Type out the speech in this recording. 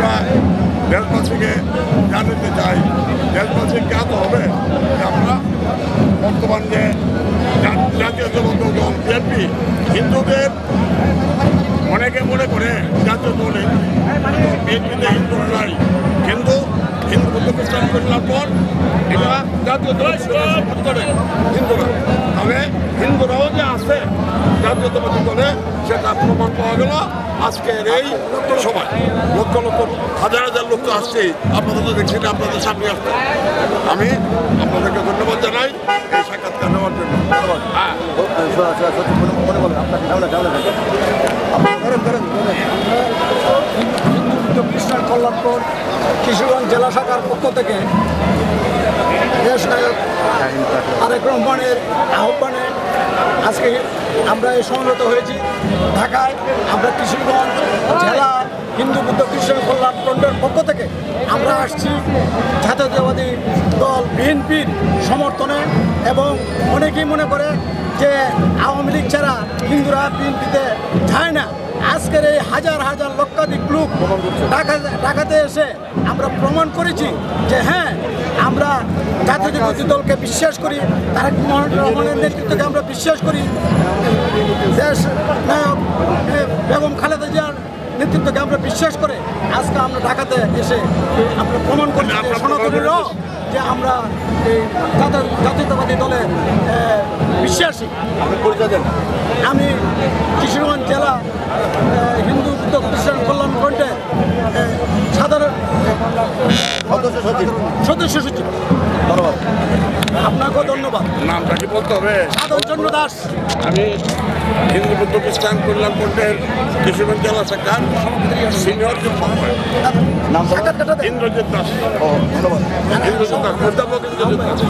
আমরা দেশবাসীকে জানাতে চাই, দেশবাসী জ্ঞাত হবে যে আমরা বর্তমান যে জাতীয়তাবাদী দল বিএনপি হিন্দুদের অনেকে মনে করে জাতীয় দলে বিএনপিতে হিন্দুরা নাই, কিন্তু হিন্দু বুদ্ধ খ্রিস্টান করার পর এটা জাতীয় দল করে হিন্দুরা, তবে হিন্দুরাও যে আছে জাতীয়তাবাদী দলে সেটা প্রমাণ পাওয়া গেল আজকের এই সভায়। লক্ষ লক্ষ হাজার হাজার লোক তো আসছে, আপনাদের তো দেখছি না, আপনাদের সামনে আসছে। আমি আপনাদেরকে ধন্যবাদ জানাই এই সাক্ষাৎকার নেওয়ার জন্য। খ্রিস্টান কল্যাণপুর কিশোরগঞ্জ জেলা শাখার পক্ষ থেকে দেশ নায়ক তারেক রহমানের আহ্বানে আজকে আমরা এই সমবেত হয়েছি ঢাকায়। আমরা কিশোরগঞ্জ জেলা হিন্দু বুদ্ধ খ্রিস্টান কল্যাণ ফ্রন্টের পক্ষ থেকে আমরা আসছি জাতীয়তাবাদী দল বিএনপির সমর্থনে, এবং অনেকেই মনে করে যে আওয়ামী লীগ ছাড়া হিন্দুরা বিএনপিতে যায় না। আজকের এই হাজার হাজার লক্ষাধিক লোক ঢাকাতে এসে আমরা প্রমাণ করেছি যে হ্যাঁ, আমরা জাতীয়তাবাদী দলকে বিশ্বাস করি, তারেক রহমানের নেতৃত্বকে আমরা বিশ্বাস করি, দেশ নায়ক বেগম খালেদা জিয়ার নেতৃত্বকে আমরা বিশ্বাস করে আজকে আমরা ঢাকাতে এসে আমরা প্রমাণ করি সনাতনীরাও যে আমরা এই জাতীয়তাবাদী দলে বিশ্বাসী। আমি কিশোরগঞ্জ জেলা হিন্দু বুদ্ধ খ্রিস্টান কল্যাণ ফ্রন্টের সাধারণ সদস্য সচিব। ধন্যবাদ, আপনাকেও ধন্যবাদ। নামটা কি বলতে হবে? সাধন চন্দ্র দাস। আমি হিন্দু বুদ্ধ খ্রিস্টান কল্যাণ ফ্রন্টের কিশোরগঞ্জ জেলা শাখার সিনিয়র ইন্দ্রজিৎ দাস। ধন্যবাদ। ইন্দ্রজিৎ দাস, অধ্যাপক ইন্দ্রজিৎ দাস।